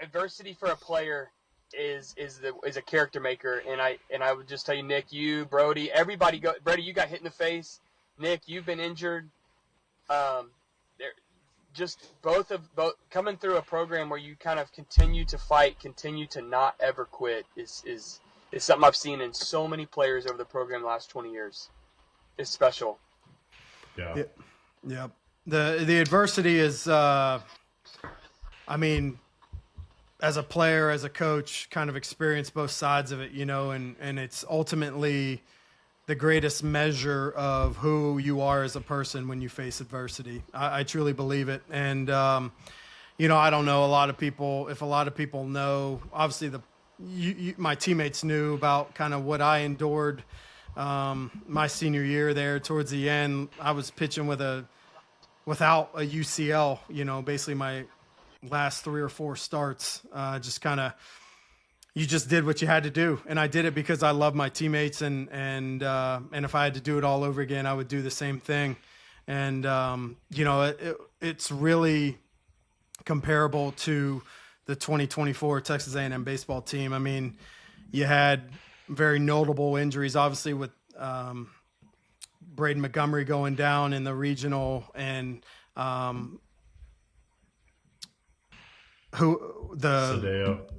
adversity for a player is a character maker, and I would just tell you, Nick, you, Brody, everybody Brody, you got hit in the face. Nick, you've been injured. Just both coming through a program where you kind of continue to fight, continue to not ever quit is something I've seen in so many players over the program the last 20 years. It's special. Yeah. Yep. The adversity is, I mean, as a player, as a coach, kind of experience both sides of it, you know, and it's ultimately the greatest measure of who you are as a person when you face adversity. I truly believe it. And, you know, I don't know if a lot of people know, obviously my teammates knew about kind of what I endured my senior year there. Towards the end, I was pitching without a UCL, you know, basically my last 3 or 4 starts, just kind of, you just did what you had to do. And I did it because I love my teammates, and if I had to do it all over again, I would do the same thing. And, you know, it's really comparable to the 2024 Texas A&M baseball team. I mean, you had very notable injuries, obviously, with Braden Montgomery going down in the regional, and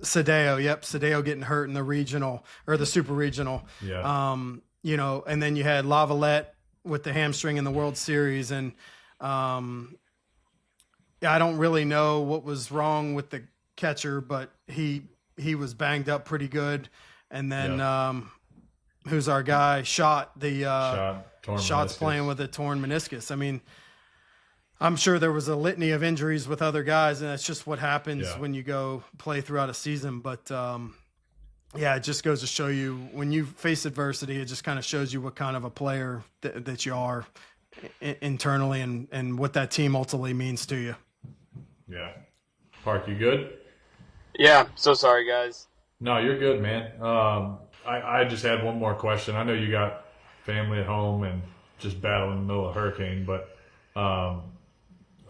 Sadeo getting hurt in the regional or the super regional. Yeah. You know, and then you had Lavalette with the hamstring in the World Series, and I don't really know what was wrong with the catcher, but he was banged up pretty good. And then who's our guy? Shot's playing with a torn meniscus. I mean, I'm sure there was a litany of injuries with other guys, and that's just what happens when you go play throughout a season. But, yeah, it just goes to show you when you face adversity, it just kind of shows you what kind of a player that you are internally, and what that team ultimately means to you. Yeah. Park, you good? Yeah, so sorry, guys. No, you're good, man. I just had one more question. I know you got family at home and just battling in the middle of a hurricane, but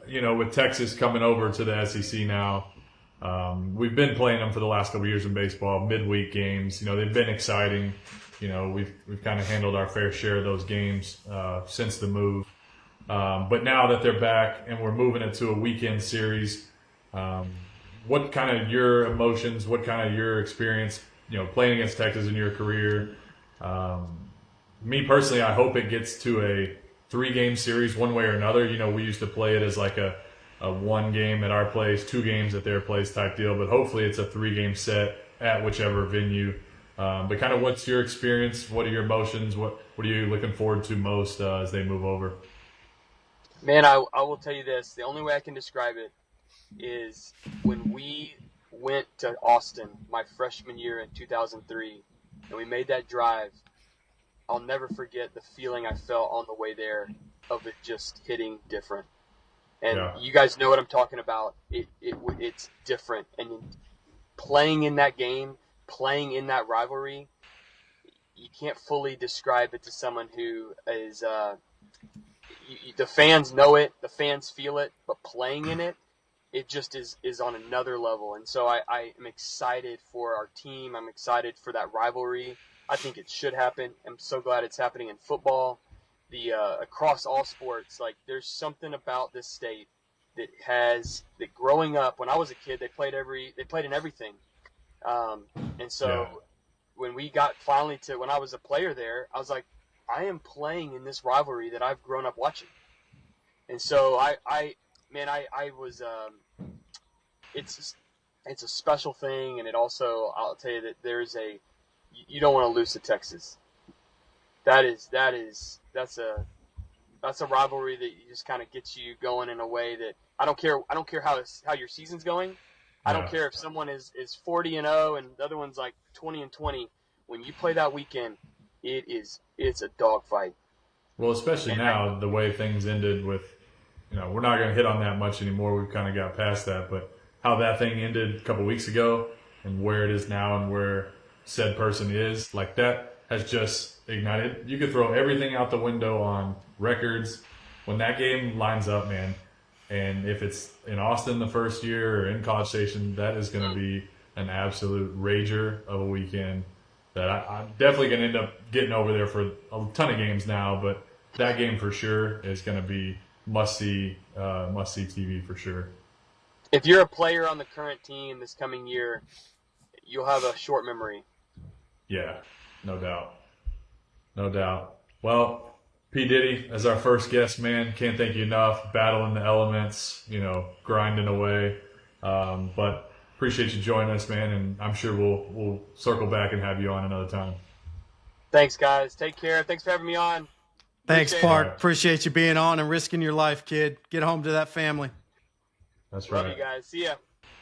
you know, with Texas coming over to the SEC now, we've been playing them for the last couple of years in baseball, midweek games. You know, they've been exciting. You know, we've kind of handled our fair share of those games since the move. But now that they're back and we're moving it to a weekend series, what kind of your emotions, what kind of your experience, you know, playing against Texas in your career? Me personally, I hope it gets to a 3-game series one way or another. You know, we used to play it as like a 1 game at our place, 2 games at their place type deal, but hopefully it's a 3-game set at whichever venue. But kind of what's your experience? What are your emotions? What are you looking forward to most as they move over? Man, I will tell you this. The only way I can describe it is when we went to Austin my freshman year in 2003, and we made that drive. I'll never forget the feeling I felt on the way there of it just hitting different. And you guys know what I'm talking about. It's different. And playing in that game, playing in that rivalry, you can't fully describe it to someone who is the fans know it, the fans feel it, but playing in it, it just is on another level. And so I am excited for our team. I'm excited for that rivalry. I think it should happen. I'm so glad it's happening in football. Across all sports, like there's something about this state that growing up when I was a kid, they played in everything. And so when we got finally to when I was a player there, I was like, I am playing in this rivalry that I've grown up watching. And so I was it's a special thing, and it also, I'll tell you that you don't want to lose to Texas. That's a rivalry that just kind of gets you going in a way that I don't care how your season's going. I don't care if someone is 40-0 and the other one's like 20-20. When you play that weekend, it's a dogfight. Well, especially now, the way things ended with, we're not going to hit on that much anymore. We've kind of got past that. But how that thing ended a couple weeks ago and where it is now and where said person is, like that has just ignited. You could throw everything out the window on records when that game lines up, man. And if it's in Austin the first year or in College Station, that is going to be an absolute rager of a weekend that I'm definitely going to end up getting over there for a ton of games now. But that game for sure is going to be must-see TV for sure. If you're a player on the current team this coming year, you'll have a short memory. Yeah, no doubt. No doubt. Well, P. Diddy, as our first guest, man, can't thank you enough. Battling the elements, grinding away. But appreciate you joining us, man, and I'm sure we'll circle back and have you on another time. Thanks, guys. Take care. Thanks for having me on. Thanks, Park. Appreciate you being on and risking your life, kid. Get home to that family. That's right. Love you guys. See ya.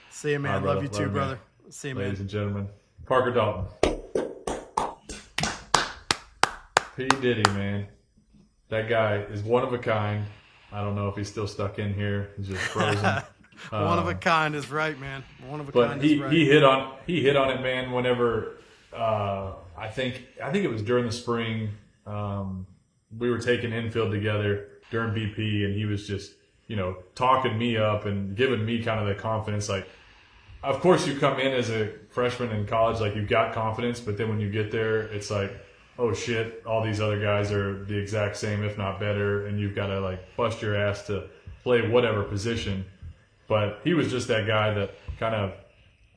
See you, man. Right, Love you too, brother. Man. See you, man. Ladies and gentlemen, Parker Dalton. P. Diddy, man. That guy is one of a kind. I don't know if he's still stuck in here. He's just frozen. One of a kind is right, man. One of a kind is right. But he hit on it, man. Whenever I think it was during the spring, we were taking infield together during BP, and he was just talking me up and giving me kind of the confidence. Like, of course, you come in as a freshman in college, like you've got confidence, but then when you get there, it's like, oh shit, all these other guys are the exact same, if not better, and you've got to like bust your ass to play whatever position. But he was just that guy that kind of,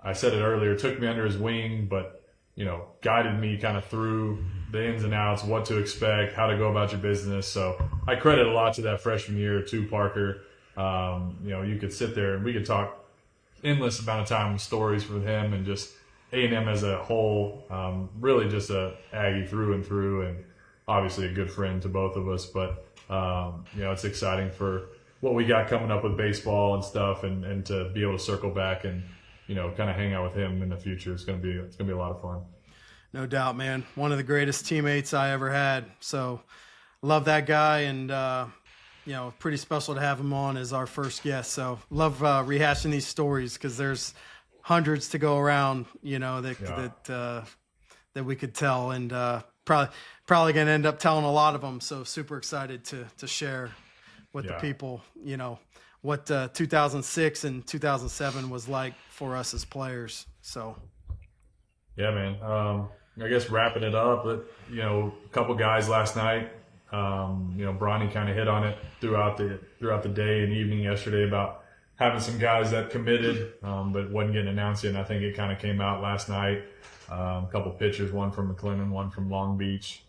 I said it earlier, took me under his wing, but guided me kind of through the ins and outs, what to expect, how to go about your business. So I credit a lot to that freshman year to Parker. You could sit there and we could talk endless amount of time stories with him and just A&M as a whole. Really just a Aggie through and through, and obviously a good friend to both of us. But it's exciting for what we got coming up with baseball and stuff, and to be able to circle back and kind of hang out with him in the future. It's gonna be a lot of fun. No doubt, man. One of the greatest teammates I ever had. So love that guy, and pretty special to have him on as our first guest. So love rehashing these stories because there's hundreds to go around, that we could tell, and probably gonna end up telling a lot of them. So super excited to share with the people, what 2006 and 2007 was like for us as players. So, yeah, man. I guess wrapping it up, a couple guys last night. Bronny kind of hit on it throughout the day and evening yesterday about having some guys that committed, but wasn't getting announced yet. And I think it kind of came out last night. A couple pitchers, one from McLennan, one from Long Beach.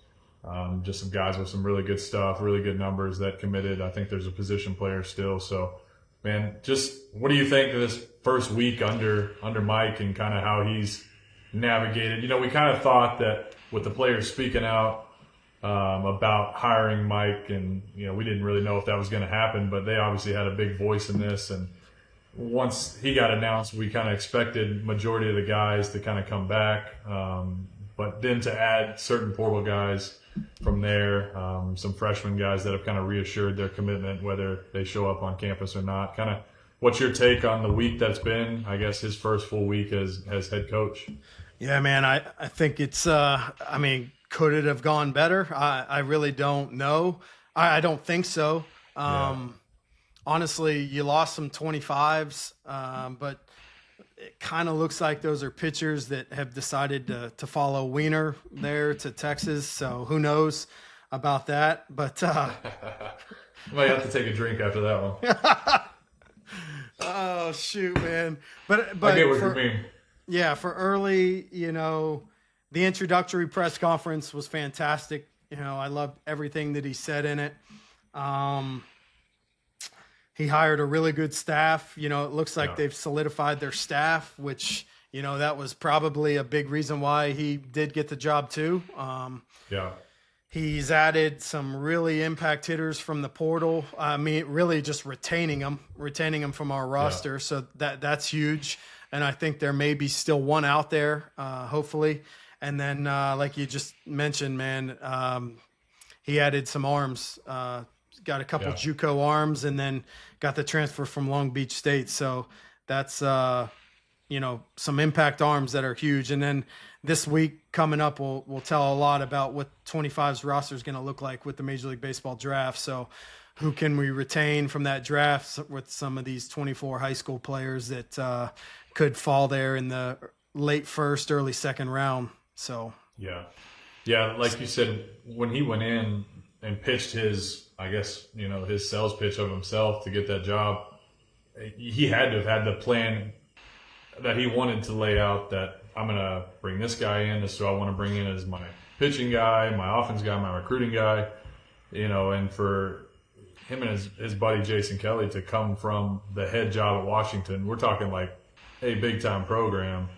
Just some guys with some really good stuff, really good numbers that committed. I think there's a position player still. So, man, just what do you think of this first week under Mike and kind of how he's navigated? We kind of thought that with the players speaking out about hiring Mike, and we didn't really know if that was going to happen, but they obviously had a big voice in this. And once he got announced, we kind of expected majority of the guys to kind of come back, but then to add certain portal guys from there, some freshman guys that have kind of reassured their commitment, whether they show up on campus or not. Kind of, what's your take on the week that's been, I guess, his first full week as head coach? Yeah, man, I think it's, could it have gone better? I really don't know. I don't think so. Honestly, you lost some 25s, but it kind of looks like those are pitchers that have decided to follow Wiener there to Texas. So who knows about that? But might have to take a drink after that one. Oh shoot, man! But I get what you mean. Yeah, for Earley, the introductory press conference was fantastic. I loved everything that he said in it. He hired a really good staff. It looks like they've solidified their staff, which, that was probably a big reason why he did get the job too. He's added some really impact hitters from the portal. Really just retaining them from our roster. So that's huge. and I think there may be still one out there, hopefully. And then, like you just mentioned, man, he added some arms, got a couple JUCO arms, and then got the transfer from Long Beach State. So that's, some impact arms that are huge. And then this week coming up, we'll tell a lot about what 25's roster is going to look like with the Major League Baseball draft. So who can we retain from that draft with some of these 24 high school players that could fall there in the late first, early second round. So, yeah. Like you said, when he went in and pitched his sales pitch of himself to get that job, he had to have had the plan that he wanted to lay out, that I'm going to bring this guy in. So I want to bring in as my pitching guy, my offense guy, my recruiting guy, and for him and his buddy Jason Kelly to come from the head job at Washington, we're talking like a big time program.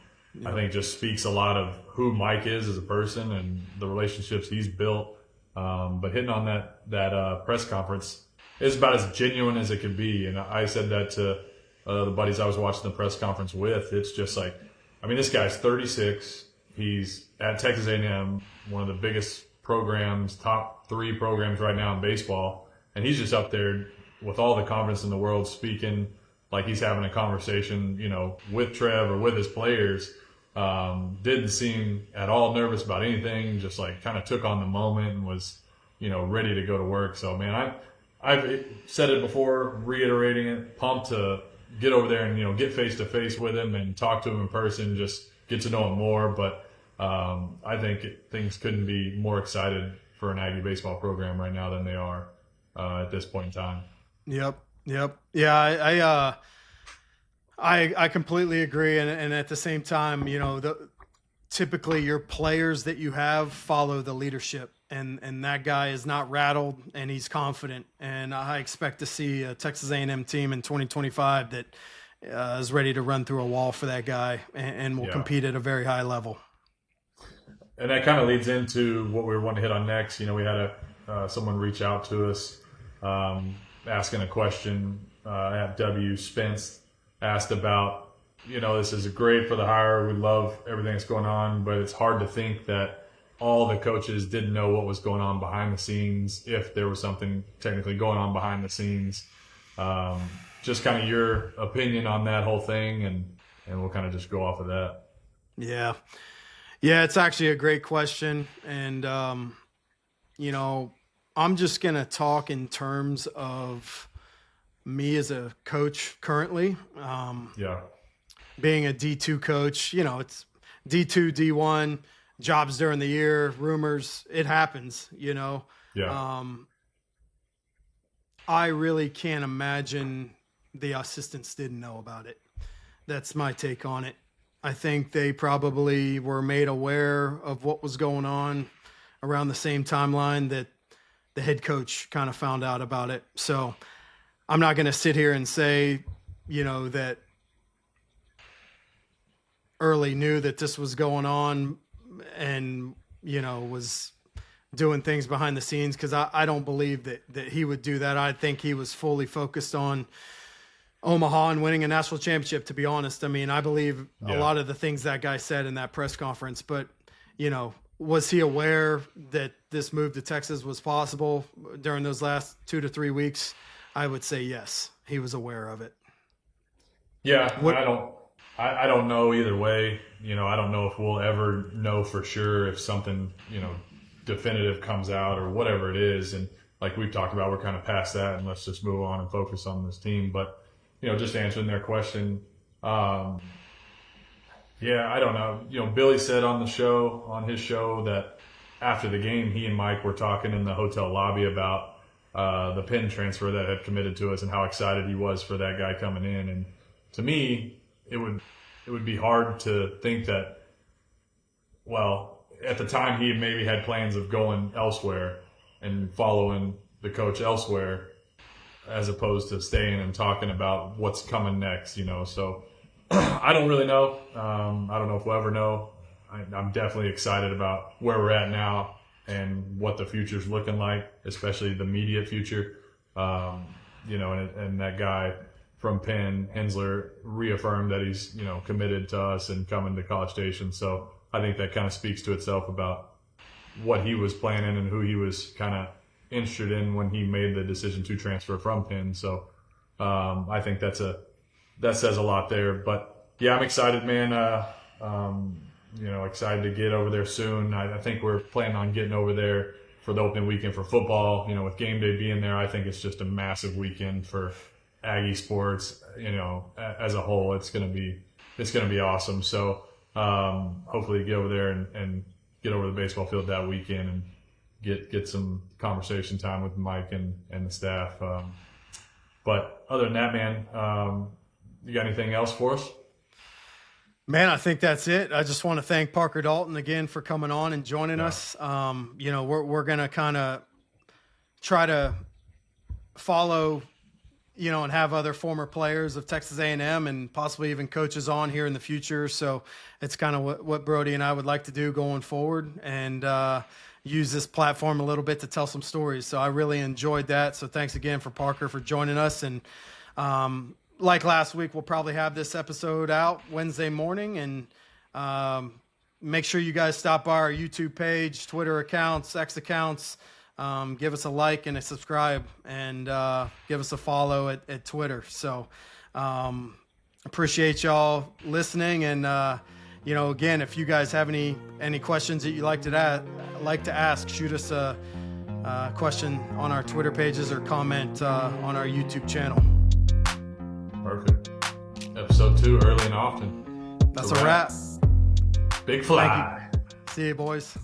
I think just speaks a lot of who Mike is as a person and the relationships he's built. But hitting on that press conference is about as genuine as it could be. And I said that to the buddies I was watching the press conference with. It's just like, this guy's 36. He's at Texas A&M, one of the biggest programs, top 3 programs right now in baseball. And he's just up there with all the confidence in the world, speaking like he's having a conversation, with Trev or with his players. Didn't seem at all nervous about anything, just like kind of took on the moment and was, ready to go to work. So, man, I've said it before, reiterating it, pumped to get over there and, get face to face with him and talk to him in person, just get to know him more. But I think things couldn't be more excited for an Aggie baseball program right now than they are at this point in time. Yep. Yeah, I completely agree, and at the same time, typically your players that you have follow the leadership, and that guy is not rattled and he's confident, and I expect to see a Texas A&M team in 2025 that is ready to run through a wall for that guy and will compete at a very high level. And that kind of leads into what we want to hit on next. We had someone reach out to us asking a question at W. Spence. Asked about, this is great for the hire. We love everything that's going on, but it's hard to think that all the coaches didn't know what was going on behind the scenes, if there was something technically going on behind the scenes. Just kind of your opinion on that whole thing, and we'll kind of just go off of that. Yeah, it's actually a great question. And, I'm just going to talk in terms of me as a coach currently, being a D2 coach, it's D2, D1, jobs during the year, rumors, it happens, I really can't imagine the assistants didn't know about it. That's my take on it. I think they probably were made aware of what was going on around the same timeline that the head coach kind of found out about it. So I'm not going to sit here and say, that Earley knew that this was going on and, was doing things behind the scenes, because I don't believe that he would do that. I think he was fully focused on Omaha and winning a national championship, to be honest. I believe a lot of the things that guy said in that press conference, but, was he aware that this move to Texas was possible during those last 2 to 3 weeks? I would say yes, he was aware of it. Yeah, I don't know either way. I don't know if we'll ever know for sure if something, definitive comes out or whatever it is. And like we've talked about, we're kind of past that, and let's just move on and focus on this team. But, just answering their question, I don't know. Billy said on his show that after the game, he and Mike were talking in the hotel lobby about the Penn transfer that had committed to us and how excited he was for that guy coming in. And to me, it would be hard to think that, at the time he maybe had plans of going elsewhere and following the coach elsewhere, as opposed to staying and talking about what's coming next, So I don't really know. I don't know if we'll ever know. I'm definitely excited about where we're at now and what the future's looking like, especially the immediate future. And that guy from Penn, Hensler reaffirmed that he's, committed to us and coming to College Station. So I think that kind of speaks to itself about what he was planning and who he was kind of interested in when he made the decision to transfer from Penn. So I think that says a lot there. But yeah, I'm excited, man. Excited to get over there soon. I think we're planning on getting over there for the opening weekend for football. With game day being there, I think it's just a massive weekend for Aggie sports. As a whole, it's gonna be awesome. So hopefully get over there and get over to the baseball field that weekend and get some conversation time with Mike and the staff. But other than that, man, you got anything else for us? Man, I think that's it. I just want to thank Parker Dalton again for coming on and joining us. We're going to kind of try to follow, and have other former players of Texas A&M and possibly even coaches on here in the future. So it's kind of what Brody and I would like to do going forward, and use this platform a little bit to tell some stories. So I really enjoyed that. So thanks again for Parker for joining us. And like last week, we'll probably have this episode out Wednesday morning, and make sure you guys stop by our YouTube page, Twitter accounts, X accounts. Give us a like and a subscribe, and give us a follow at Twitter. So appreciate y'all listening. And, again, if you guys have any questions that you'd like to ask, shoot us a question on our Twitter pages or comment on our YouTube channel. Perfect. Episode 2, early and often. That's a wrap. Big fly. See you, boys.